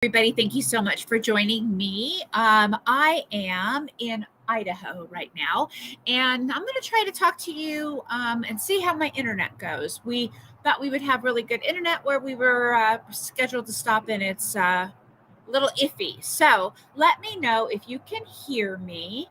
Everybody, thank you so much for joining me. I am in Idaho right now, and I'm going to try to talk to you and see how my internet goes. We thought we would have really good internet where we were scheduled to stop, and it's a little iffy. So let me know if you can hear me.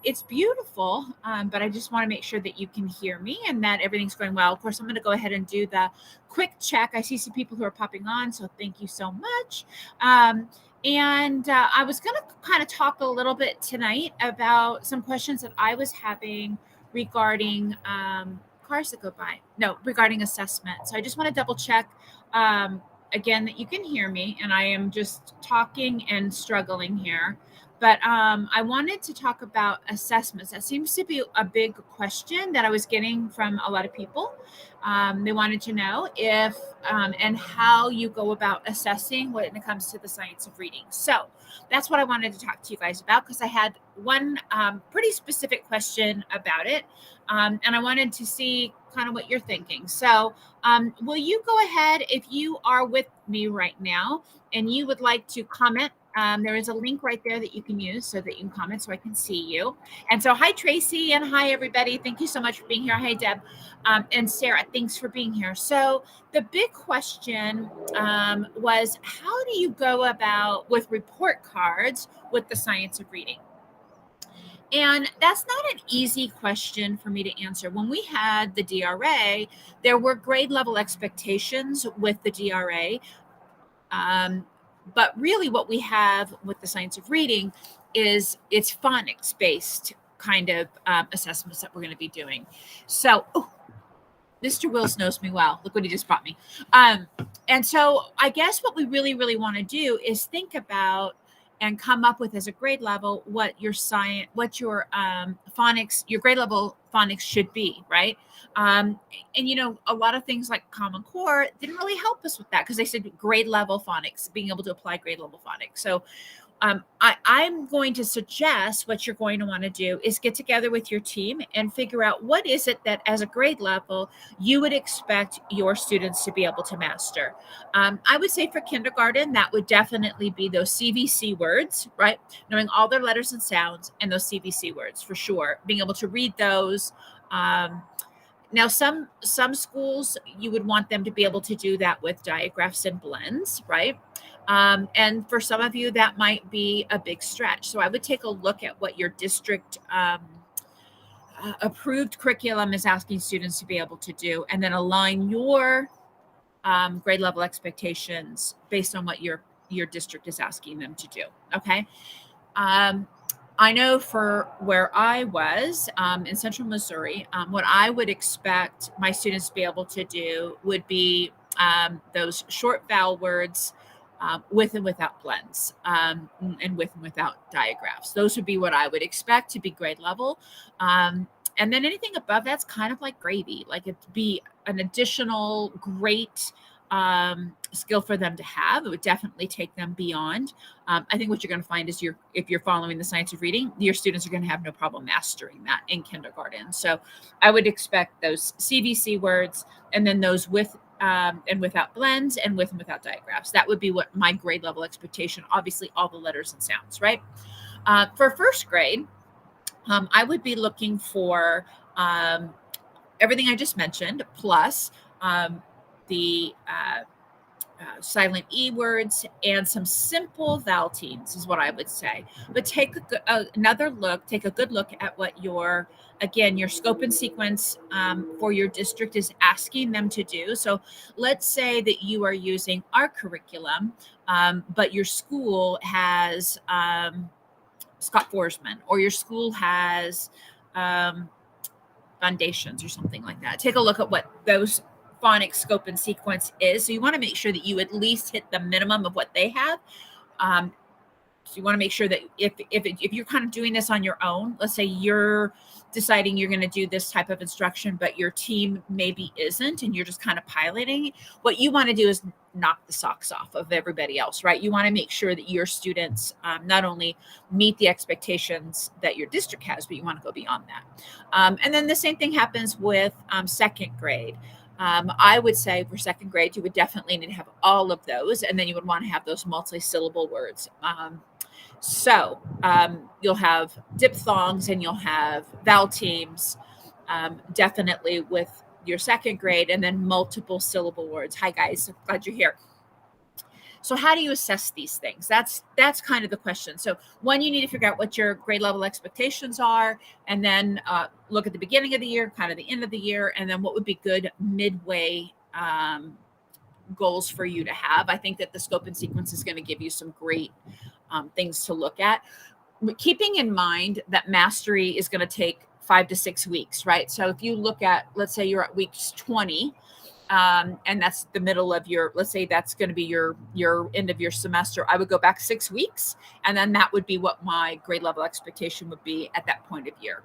It's beautiful, but I just want to make sure that you can hear me and that everything's going well. Of course, I'm going to go ahead and do the quick check. I see some people who are popping on, so thank you so much. And I was going to kind of talk a little bit tonight about some questions that I was having regarding cars that go by. No, regarding assessment. So I just want to double check again that you can hear me, and I am just talking and struggling here. But I wanted to talk about assessments. That seems to be a big question that I was getting from a lot of people. They wanted to know if and how you go about assessing when it comes to the science of reading. So that's what I wanted to talk to you guys about, because I had one pretty specific question about it. And I wanted to see kind of what you're thinking. So will you go ahead, if you are with me right now and you would like to comment? There is a link right there that you can use so that you can comment so I can see you. And so hi, Tracy, and hi, everybody. Thank you so much for being here. Hi, Deb, and Sarah. Thanks for being here. So the big question was, how do you go about with report cards with the science of reading? And that's not an easy question for me to answer. When we had the DRA, there were grade level expectations with the DRA. But really what we have with the science of reading is it's phonics based kind of assessments that we're going to be doing. So, Mr. Wills knows me well. Look what he just brought me. And so I guess what we really, really want to do is think about and come up with as a grade level what your phonics, your grade level phonics should be, right? And a lot of things like Common Core didn't really help us with that because they said grade level phonics, being able to apply grade level phonics. So I'm going to suggest what you're going to want to do is get together with your team and figure out what is it that as a grade level you would expect your students to be able to master. I would say for kindergarten, that would definitely be those CVC words, right? Knowing all their letters and sounds and those CVC words for sure, being able to read those. Now, some schools, you would want them to be able to do that with digraphs and blends, right? And for some of you, that might be a big stretch. So I would take a look at what your district approved curriculum is asking students to be able to do, and then align your grade level expectations based on what your district is asking them to do. Okay. I know for where I was in Central Missouri, what I would expect my students to be able to do would be those short vowel words with and without blends, and with and without digraphs. Those would be what I would expect to be grade level. And then anything above that's kind of like gravy, like it'd be an additional great skill for them to have. It would definitely take them beyond. I think what you're going to find is if you're following the science of reading, your students are going to have no problem mastering that in kindergarten. So I would expect those CVC words, and then those with and without blends, and with and without digraphs. That would be what my grade level expectation. Obviously, all the letters and sounds, right? For first grade, I would be looking for everything I just mentioned, plus the silent E words and some simple vowel teams is what I would say. But take take a good look at what your scope and sequence for your district is asking them to do. So let's say that you are using our curriculum, but your school has Scott Forsman, or your school has Foundations or something like that. Take a look at what those phonics scope and sequence is. So you want to make sure that you at least hit the minimum of what they have. So you want to make sure that if you're kind of doing this on your own, let's say you're deciding you're going to do this type of instruction, but your team maybe isn't, and you're just kind of piloting, what you want to do is knock the socks off of everybody else, right? You want to make sure that your students not only meet the expectations that your district has, but you want to go beyond that. And then the same thing happens with second grade. I would say for second grade, you would definitely need to have all of those, and then you would want to have those multi-syllable words. You'll have diphthongs and you'll have vowel teams, definitely with your second grade, and then multiple syllable words. Hi guys, glad you're here. So how do you assess these things? That's kind of the question. So one, you need to figure out what your grade level expectations are, and then look at the beginning of the year, kind of the end of the year, and then what would be good midway goals for you to have. I think that the scope and sequence is going to give you some great things to look at. Keeping in mind that mastery is going to take 5 to 6 weeks, right? So if you look at, let's say you're at week 20, and that's the middle of your, let's say that's going to be your end of your semester, I would go back 6 weeks, and then that would be what my grade level expectation would be at that point of year.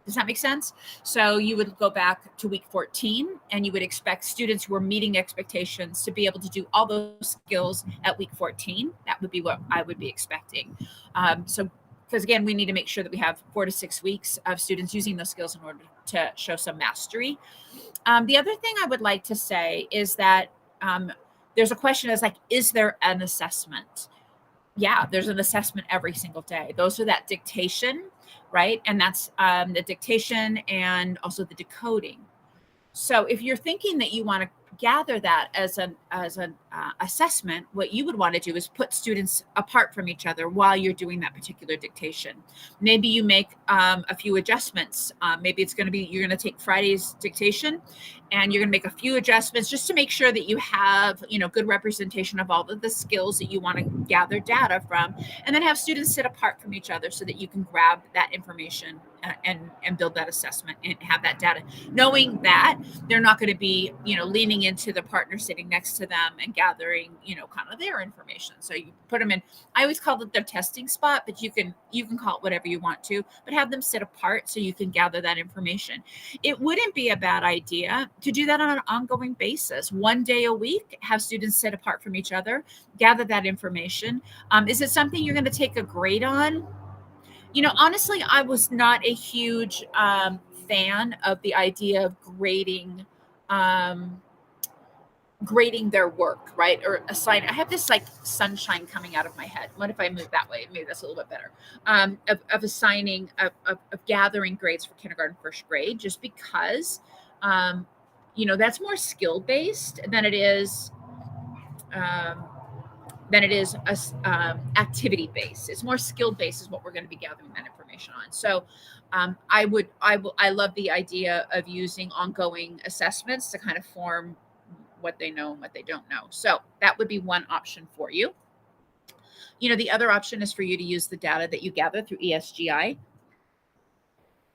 Does that make sense? So you would go back to week 14, and you would expect students who are meeting expectations to be able to do all those skills at week 14. That would be what I would be expecting. Because again, we need to make sure that we have 4 to 6 weeks of students using those skills in order to show some mastery. The other thing I would like to say is that there's a question is like, is there an assessment? Yeah, there's an assessment every single day. Those are that dictation, right? And that's the dictation and also the decoding. So if you're thinking that you want to gather that as an assessment, what you would want to do is put students apart from each other while you're doing that particular dictation. Maybe you make a few adjustments. Maybe it's going to be, you're going to take Friday's dictation and you're going to make a few adjustments just to make sure that you have, good representation of all of the skills that you want to gather data from, and then have students sit apart from each other so that you can grab that information and build that assessment and have that data, knowing that they're not going to be, leaning into the partner sitting next to them and gathering, kind of their information. So you put them in, I always call it their testing spot, but you can call it whatever you want to, but have them sit apart so you can gather that information. It wouldn't be a bad idea to do that on an ongoing basis. One day a week, have students sit apart from each other, gather that information. Is it something you're going to take a grade on? Honestly, I was not a huge fan of the idea of grading their work, right? Or assign. I have this like sunshine coming out of my head. What if I move that way? Maybe that's a little bit better. Of assigning, of gathering grades for kindergarten, first grade, just because, that's more skill based than it is. Activity based. It's more skill based is what we're going to be gathering that information on. So I love the idea of using ongoing assessments to kind of form what they know and what they don't know. So that would be one option for you. The other option is for you to use the data that you gather through ESGI.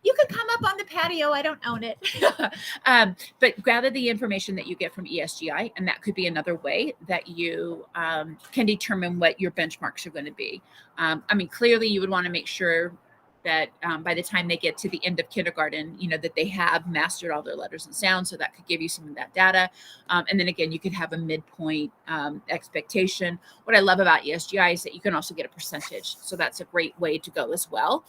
You could come up on the patio. I don't own it. But gather the information that you get from ESGI, and that could be another way that you can determine what your benchmarks are going to be. Clearly you would want to make sure that by the time they get to the end of kindergarten, that they have mastered all their letters and sounds. So that could give you some of that data. And then again, you could have a midpoint expectation. What I love about ESGI is that you can also get a percentage. So that's a great way to go as well.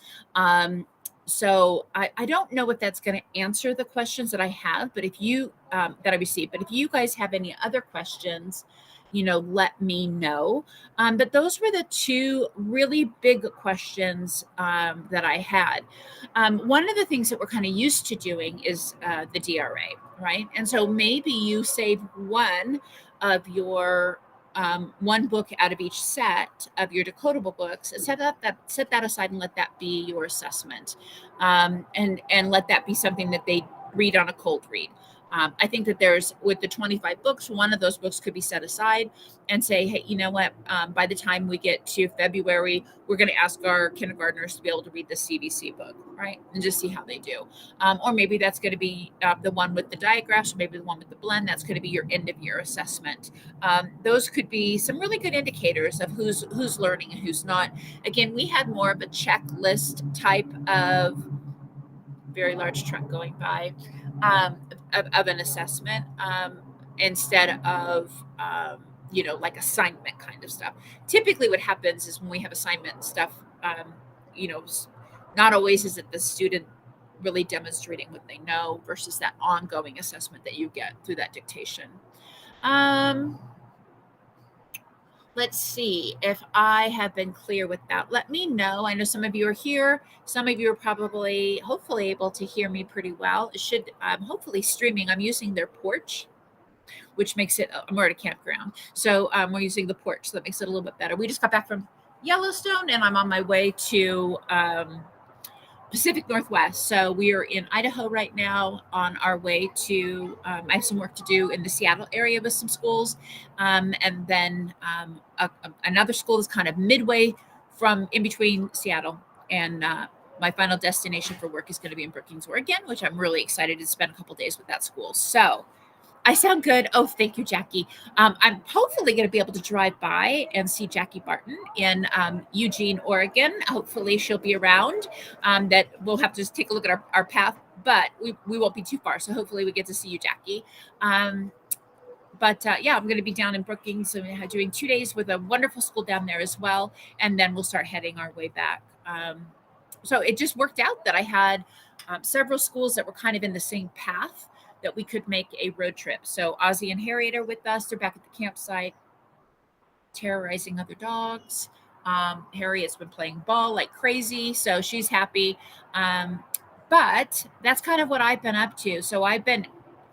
So I don't know if that's going to answer the questions that I have, but if you that I received, but if you guys have any other questions, let me know. But those were the two really big questions that I had. One of the things that we're kind of used to doing is the DRA, right? And so maybe you save one of your one book out of each set of your decodable books, and set that aside and let that be your assessment, and let that be something that they read on a cold read. I think that with the 25 books, one of those books could be set aside and say, hey, you know what? By the time we get to February, we're going to ask our kindergartners to be able to read the CVC book, right? And just see how they do. Or maybe that's going to be the one with the diagraphs, or maybe the one with the blend. That's going to be your end of year assessment. Those could be some really good indicators of who's learning and who's not. Again, we had more of a checklist type of very large truck going by of an assessment instead of like assignment kind of stuff. Typically what happens is when we have assignment stuff, not always is it the student really demonstrating what they know versus that ongoing assessment that you get through that dictation. Let's see if I have been clear with that. Let me know. I know some of you are here. Some of you are probably, hopefully, able to hear me pretty well. It should, hopefully, streaming. I'm using their porch, which makes it, we're at a campground. So we're using the porch. So that makes it a little bit better. We just got back from Yellowstone and I'm on my way to Pacific Northwest. So we are in Idaho right now on our way to, I have some work to do in the Seattle area with some schools. And then another school is kind of midway from in between Seattle and my final destination for work is going to be in Brookings, Oregon, which I'm really excited to spend a couple days with that school. So I sound good. Oh, thank you, Jackie. I'm hopefully going to be able to drive by and see Jackie Barton in Eugene, Oregon. Hopefully she'll be around. That we'll have to just take a look at our path, but we won't be too far. So hopefully we get to see you, Jackie. But yeah, I'm going to be down in Brookings and doing 2 days with a wonderful school down there as well. And then we'll start heading our way back. So it just worked out that I had several schools that were kind of in the same path that we could make a road trip. So Ozzy and Harriet are with us. They're back at the campsite, terrorizing other dogs. Harriet's been playing ball like crazy, so she's happy. But that's kind of what I've been up to. So I've been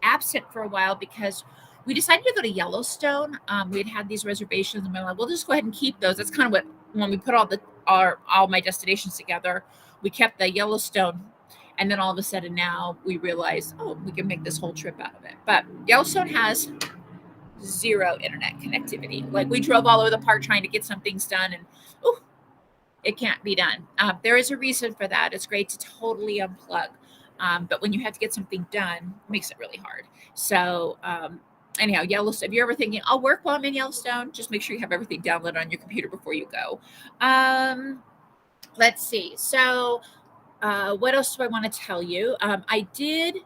absent for a while because we decided to go to Yellowstone. We'd had these reservations, and we're like, we'll just go ahead and keep those. That's kind of what when we put all my destinations together, we kept the Yellowstone. And then all of a sudden now we realize, oh, we can make this whole trip out of it. But Yellowstone has zero internet connectivity. Like we drove all over the park trying to get some things done and it can't be done. There is a reason for that. It's great to totally unplug. But when you have to get something done, it makes it really hard. So anyhow, Yellowstone, if you're ever thinking, I'll work while I'm in Yellowstone, just make sure you have everything downloaded on your computer before you go. Let's see. So what else do I want to tell you? I did.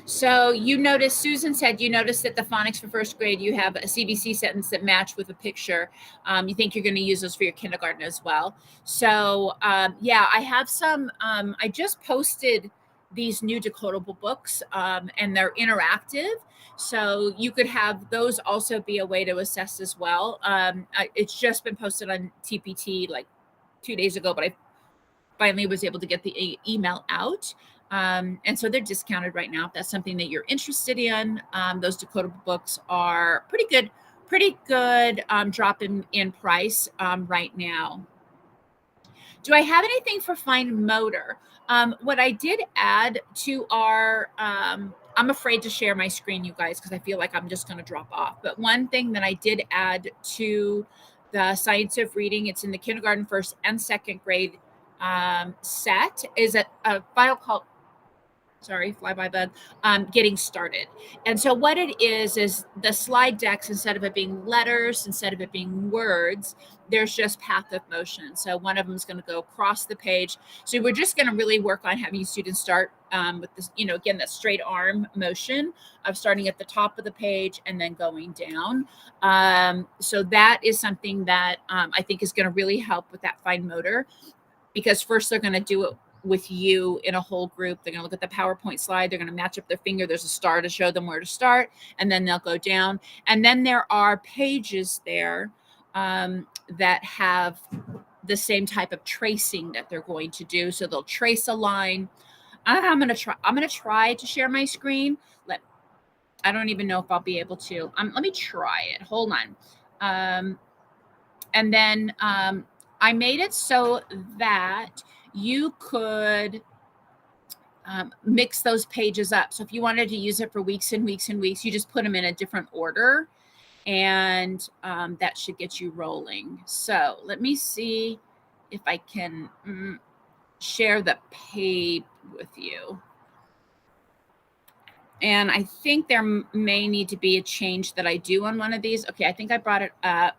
So you noticed, Susan said, you noticed that the phonics for first grade, you have a CBC sentence that match with a picture. You think you're going to use those for your kindergarten as well. So yeah, I have some, I just posted these new decodable books and they're interactive. So you could have those also be a way to assess as well. It's just been posted on TPT like 2 days ago, but I finally was able to get the email out. And so they're discounted right now. If that's something that you're interested in, those decodable books are pretty good drop in price right now. Do I have anything for fine motor? What I did add to our, I'm afraid to share my screen, you guys, because I feel like I'm just going to drop off. But one thing that I did add to the Science of Reading, it's in the kindergarten, first and second grade set, is a file called, sorry, flyby bug, getting started. And so what it is the slide decks, instead of it being letters, instead of it being words, there's just path of motion. So one of them is going to go across the page. So we're just going to really work on having students start with this, again, that straight arm motion of starting at the top of the page and then going down. So that is something that I think is going to really help with that fine motor, because first they're going to do it with you in a whole group. They're going to look at the PowerPoint slide. They're going to match up their finger. There's a star to show them where to start, and then they'll go down. And then there are pages there that have the same type of tracing that they're going to do. So they'll trace a line. I'm going to try to share my screen. I don't even know if I'll be able to. Let me try it. Hold on. And then I made it so that you could mix those pages up. So if you wanted to use it for weeks and weeks and weeks, you just put them in a different order, and that should get you rolling. So let me see if I can share the page with you. And I think there may need to be a change that I do on one of these. Okay, I think I brought it up.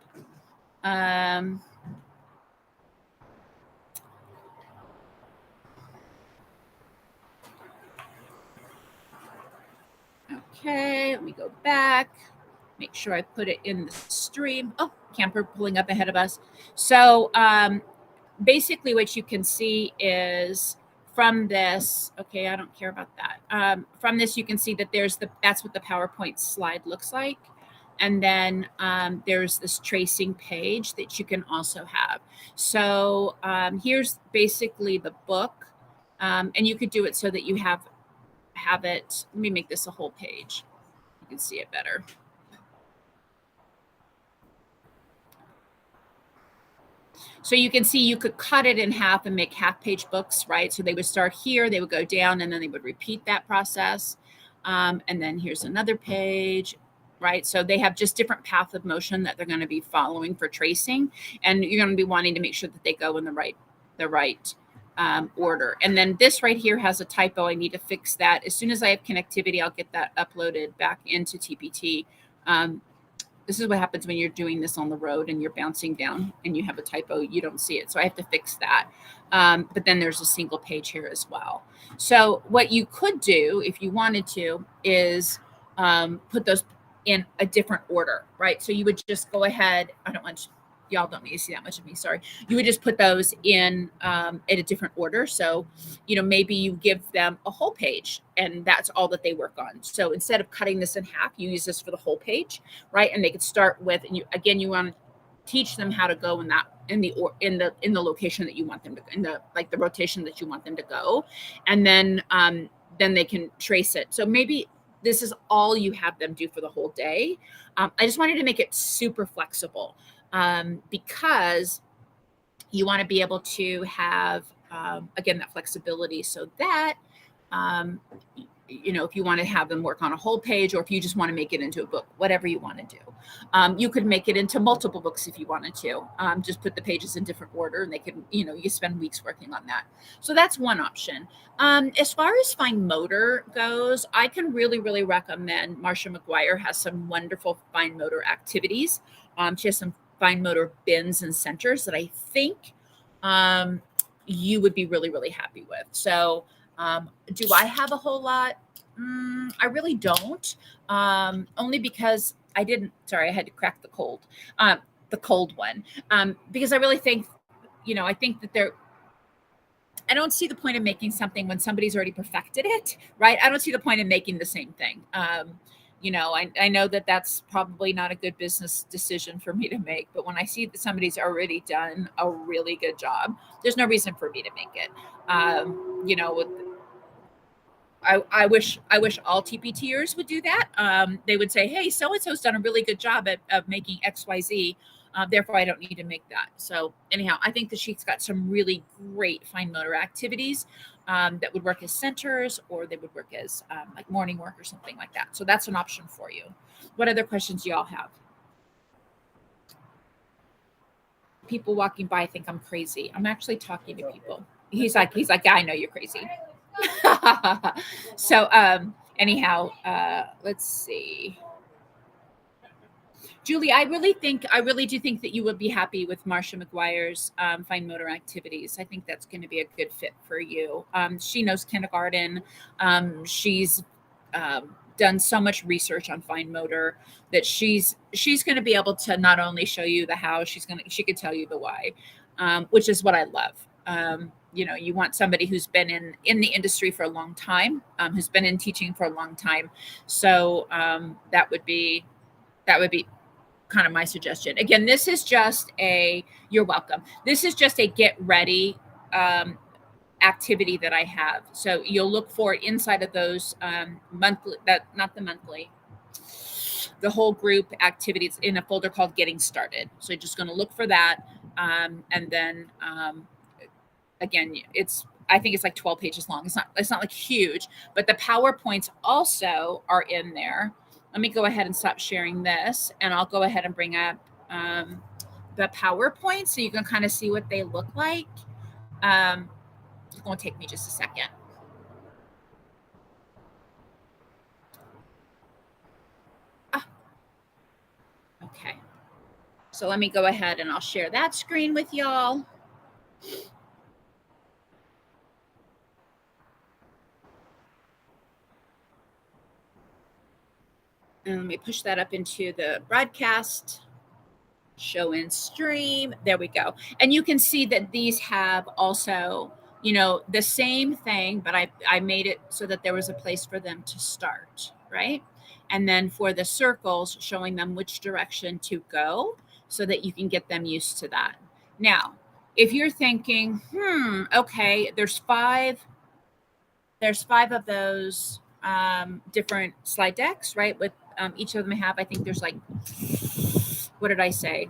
Okay, let me go back. Make sure I put it in the stream. Oh, camper pulling up ahead of us. So basically what you can see is from this, okay, I don't care about that. From this, you can see that that's what the PowerPoint slide looks like. And then there's this tracing page that you can also have. So here's basically the book. And you could do it so that you have it. Let me make this a whole page. You can see it better. So you can see you could cut it in half and make half-page books, right? So they would start here, they would go down, and then they would repeat that process. And then here's another page, right? So they have just different path of motion that they're going to be following for tracing, and you're going to be wanting to make sure that they go in the right order. And then this right here has a typo. I need to fix that. As soon as I have connectivity, I'll get that uploaded back into TPT. This is what happens when you're doing this on the road and you're bouncing down and you have a typo, you don't see it. So I have to fix that. But then there's a single page here as well. So what you could do if you wanted to is put those in a different order, right? So you would just go ahead. Y'all don't need to see that much of me, sorry. You would just put those in a different order. So, maybe you give them a whole page and that's all that they work on. So instead of cutting this in half, you use this for the whole page, right? And they could start with, and you want to teach them how to go in the location that you want them to, in the rotation that you want them to go. And then they can trace it. So maybe this is all you have them do for the whole day. I just wanted to make it super flexible. Because you want to be able to have, again, that flexibility so that, if you want to have them work on a whole page or if you just want to make it into a book, whatever you want to do. You could make it into multiple books if you wanted to. Just put the pages in different order and they can, you spend weeks working on that. So that's one option. As far as fine motor goes, I can really, really recommend Marcia McGuire has some wonderful fine motor activities. She has some fine motor bins and centers that I think you would be really, really happy with. So do I have a whole lot? I really don't. Only because I had to crack the cold one. Because I really think, I think that I don't see the point of making something when somebody's already perfected it, right? I don't see the point in making the same thing. I know that that's probably not a good business decision for me to make, but when I see that somebody's already done a really good job, there's no reason for me to make it. I wish all TPTers would do that. They would say, hey, so-and-so's done a really good job of making XYZ. Therefore, I don't need to make that. So anyhow, I think that she's got some really great fine motor activities that would work as centers, or they would work as like morning work or something like that. So that's an option for you. What other questions do y'all have? People walking by think I'm crazy. I'm actually talking to people. He's like, yeah, I know you're crazy. So anyhow, let's see. Julie, I really do think that you would be happy with Marcia McGuire's fine motor activities. I think that's going to be a good fit for you. She knows kindergarten. She's done so much research on fine motor that she's going to be able to not only show you the how, she could tell you the why, which is what I love. You want somebody who's been in the industry for a long time, who's been in teaching for a long time. So that would be kind of my suggestion. Again, this is just you're welcome. This is just a get ready activity that I have. So you'll look for inside of those the whole group activities in a folder called Getting Started. So you're just going to look for that. And then again, I think it's like 12 pages long. It's not like huge, but the PowerPoints also are in there. Let me go ahead and stop sharing this, and I'll go ahead and bring up the PowerPoint so you can kind of see what they look like. It's going to take me just a second. Okay. So let me go ahead and I'll share that screen with y'all. And let me push that up into the broadcast. show in stream. There we go. And you can see that these have also, the same thing, but I made it so that there was a place for them to start, right? And then for the circles, showing them which direction to go so that you can get them used to that. Now, if you're thinking, okay, there's five of those different slide decks, right? With each of them have, I think there's like, what did I say?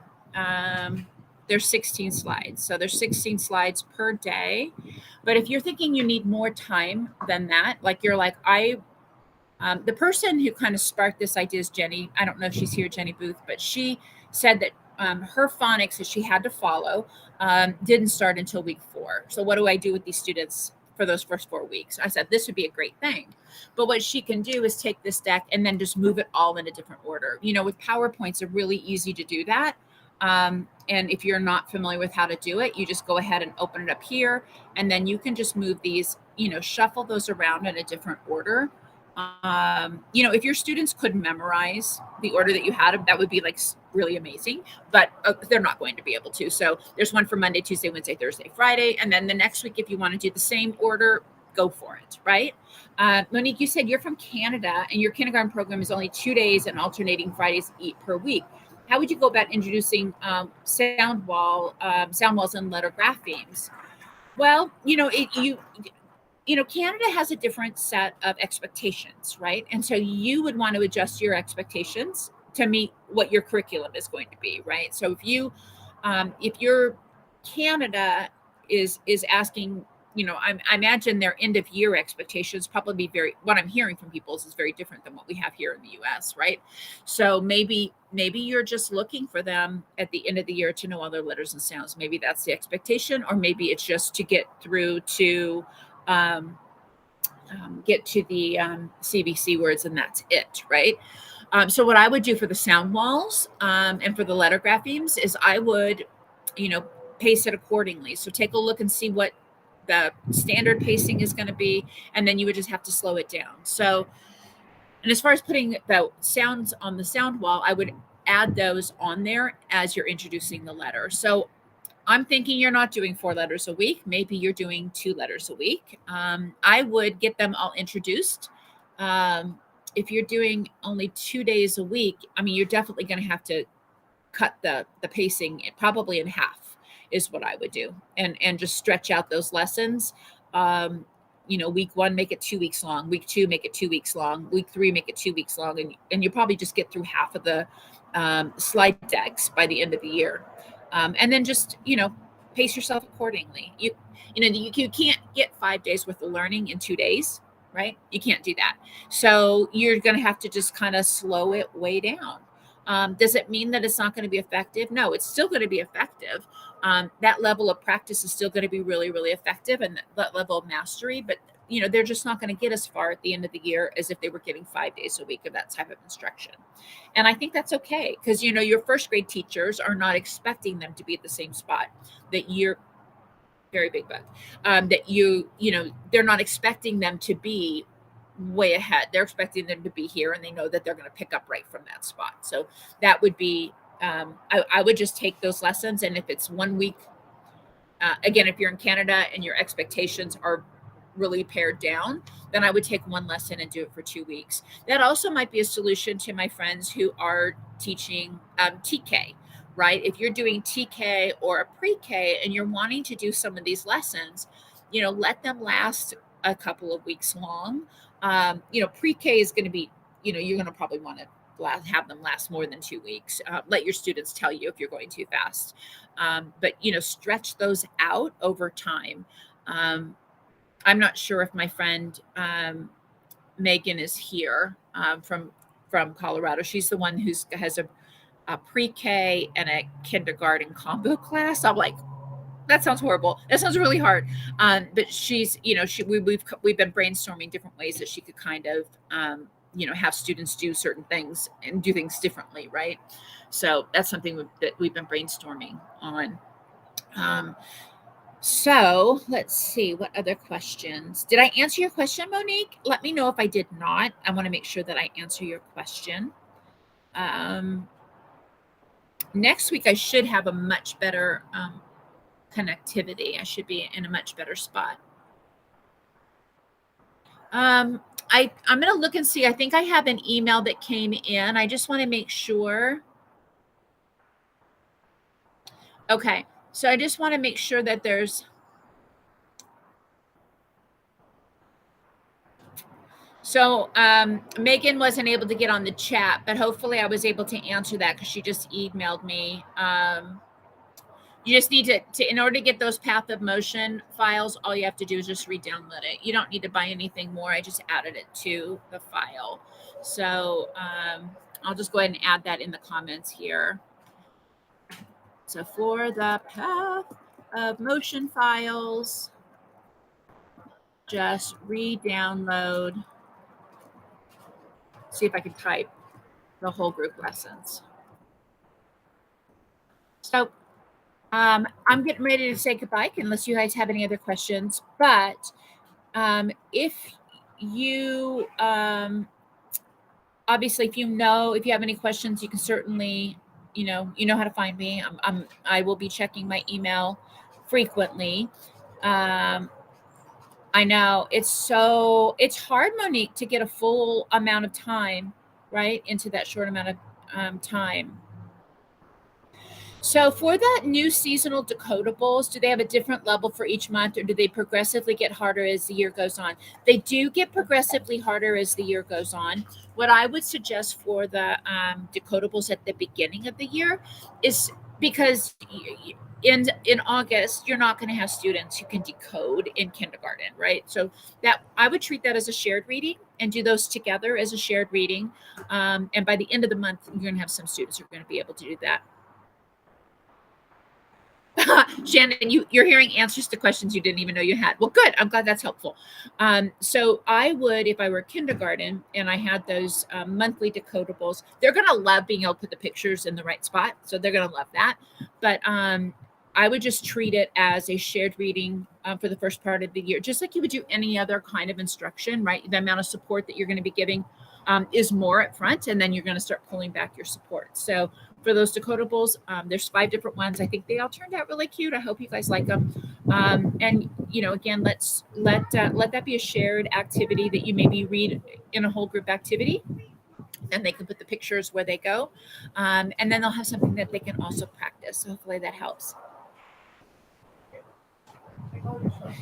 There's 16 slides. So there's 16 slides per day. But if you're thinking you need more time than that, like you're like, the person who kind of sparked this idea is Jenny. I don't know if she's here, Jenny Booth, but she said that her phonics that she had to follow didn't start until week 4. So what do I do with these students for those first 4 weeks? I said, this would be a great thing. But what she can do is take this deck and then just move it all in a different order. With PowerPoints, it's really easy to do that. And if you're not familiar with how to do it, you just go ahead and open it up here. And then you can just move these, shuffle those around in a different order. If your students could memorize the order that you had them, that would be like really amazing, but they're not going to be able to. So there's one for Monday, Tuesday, Wednesday, Thursday, Friday. And then the next week, if you want to do the same order, go for it, right? Monique, you said you're from Canada and your kindergarten program is only 2 days and alternating Fridays per week. How would you go about introducing sound walls and letter graphemes? Well, Canada has a different set of expectations, right? And so you would want to adjust your expectations to meet what your curriculum is going to be, right? So if your Canada is asking, I imagine their end of year expectations probably what I'm hearing from people is very different than what we have here in the US, right? So maybe you're just looking for them at the end of the year to know all their letters and sounds. Maybe that's the expectation, or maybe it's just to get through to get to the CBC words, and that's it, right? So what I would do for the sound walls and for the letter graphemes is I would, pace it accordingly. So take a look and see what the standard pacing is going to be, and then you would just have to slow it down. So, and as far as putting the sounds on the sound wall, I would add those on there as you're introducing the letter. So I'm thinking you're not doing 4 letters a week. Maybe you're doing 2 letters a week. I would get them all introduced. If you're doing only 2 days a week, you're definitely going to have to cut the pacing probably in half is what I would do, and just stretch out those lessons. Week 1, make it 2 weeks long. Week 2, make it 2 weeks long. Week 3, make it 2 weeks long. And you probably just get through half of the slide decks by the end of the year. And then just, pace yourself accordingly. You can't get 5 days worth of learning in 2 days, right? You can't do that. So you're going to have to just kind of slow it way down. Does it mean that it's not going to be effective? No, it's still going to be effective. That level of practice is still going to be really, really effective, and that level of mastery, but they're just not going to get as far at the end of the year as if they were getting 5 days a week of that type of instruction. And I think that's okay, because your first grade teachers are not expecting them to be at the same spot that you're very big bug, they're not expecting them to be way ahead. They're expecting them to be here, and they know that they're going to pick up right from that spot. So that would be, I would just take those lessons. And if it's 1 week, again, if you're in Canada and your expectations are really pared down, then I would take 1 lesson and do it for 2 weeks. That also might be a solution to my friends who are teaching TK, right? If you're doing TK or a pre-K and you're wanting to do some of these lessons, let them last a couple of weeks long. Pre-K is going to be, you're going to probably want to have them last more than 2 weeks. Let your students tell you if you're going too fast. But stretch those out over time. I'm not sure if my friend Megan is here from Colorado. She's the one who has a pre-K and a kindergarten combo class. I'm like, that sounds horrible. That sounds really hard. But she's, we've been brainstorming different ways that she could kind of, have students do certain things and do things differently, right? So that's something that we've been brainstorming on. So let's see, what other questions? Did I answer your question, Monique? Let me know if I did not. I want to make sure that I answer your question. next week I should have a much better connectivity. I should be in a much better spot. I'm going to look and see. I think I have an email that came in. I just want to make sure. Okay. So I just want to make sure that there's. So Megan wasn't able to get on the chat, but hopefully I was able to answer that because she just emailed me. You just need to, in order to get those Path of Motion files, all you have to do is just re-download it. You don't need to buy anything more. I just added it to the file. So I'll just go ahead and add that in the comments here. So for the Path of Motion files, just re-download. See if I can type the whole group lessons. So I'm getting ready to say goodbye unless you guys have any other questions. But if you obviously, if you have any questions, you can certainly, you know how to find me. I will be checking my email frequently. I know it's hard, Monique, to get a full amount of time, right, into that short amount of time. So for that new seasonal decodables, do they have a different level for each month, or do they progressively get harder as the year goes on? They do get progressively harder as the year goes on. What I would suggest for the decodables at the beginning of the year is, because in August, you're not going to have students who can decode in kindergarten, right? So that I would treat that as a shared reading and do those together as a shared reading. And by the end of the month, you're going to have some students who are going to be able to do that. Shannon, you're hearing answers to questions you didn't even know you had. Well, good. I'm glad that's helpful. So I would, if I were kindergarten and I had those monthly decodables, they're going to love being able to put the pictures in the right spot. So they're going to love that. But I would just treat it as a shared reading for the first part of the year, just like you would do any other kind of instruction, right? The amount of support that you're going to be giving is more up front, and then you're going to start pulling back your support. So for those decodables, there's 5 different ones. I think they all turned out really cute. I hope you guys like them. And again, let that be a shared activity that you maybe read in a whole group activity, and they can put the pictures where they go, and then they'll have something that they can also practice. So hopefully that helps.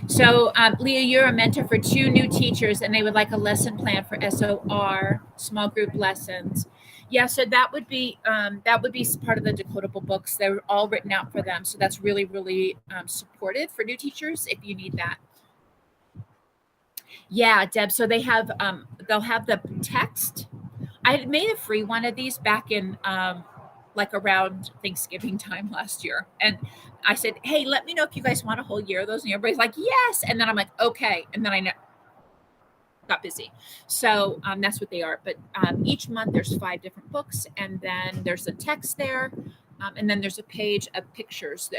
So, Leah, you're a mentor for 2 new teachers, and they would like a lesson plan for SOR, small group lessons. Yeah, so that would be part of the decodable books. They're all written out for them, so that's really, really supportive for new teachers if you need that. Yeah, Deb. So they'll have the text. I had made a free one of these back in like around Thanksgiving time last year. And I said, hey, let me know if you guys want a whole year of those. And everybody's like, yes. And then I'm like, okay. And then I got busy. So that's what they are. But each month there's 5 different books, and then there's a text there. And then there's a page of pictures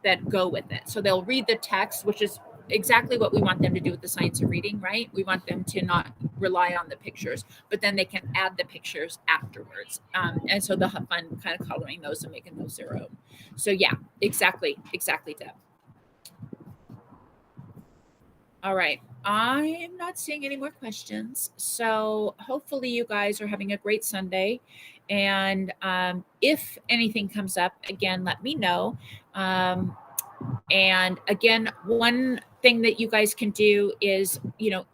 that go with it. So they'll read the text, which is exactly what we want them to do with the science of reading, right? We want them to not rely on the pictures, but then they can add the pictures afterwards. And so they'll have fun kind of coloring those and making those their own. So yeah, exactly, Deb. All right. I'm not seeing any more questions. So hopefully you guys are having a great Sunday. And if anything comes up, again, let me know. And again, one thing that you guys can do is,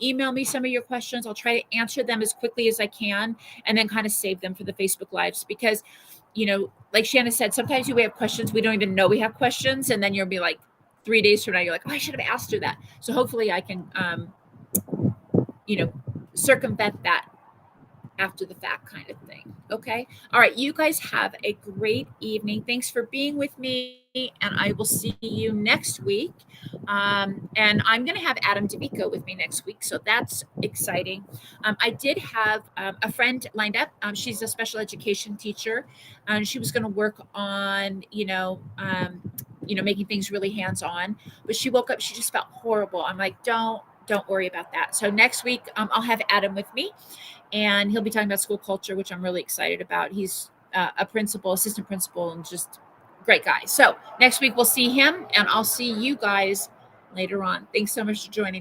email me some of your questions. I'll try to answer them as quickly as I can, and then kind of save them for the Facebook Lives, because, like Shanna said, sometimes we have questions, we don't even know we have questions. And then you'll be like 3 days from now, you're like, oh, I should have asked her that. So hopefully I can, circumvent that after the fact kind of thing. Okay. All right. You guys have a great evening. Thanks for being with me. And I will see you next week. And I'm going to have Adam DeVico with me next week. So that's exciting. I did have a friend lined up. She's a special education teacher, and she was going to work on, making things really hands-on, but she woke up, she just felt horrible. I'm like, don't worry about that. So next week, I'll have Adam with me, and he'll be talking about school culture, which I'm really excited about. He's a principal, assistant principal, and just great guy. So next week we'll see him, and I'll see you guys later on. Thanks so much for joining me.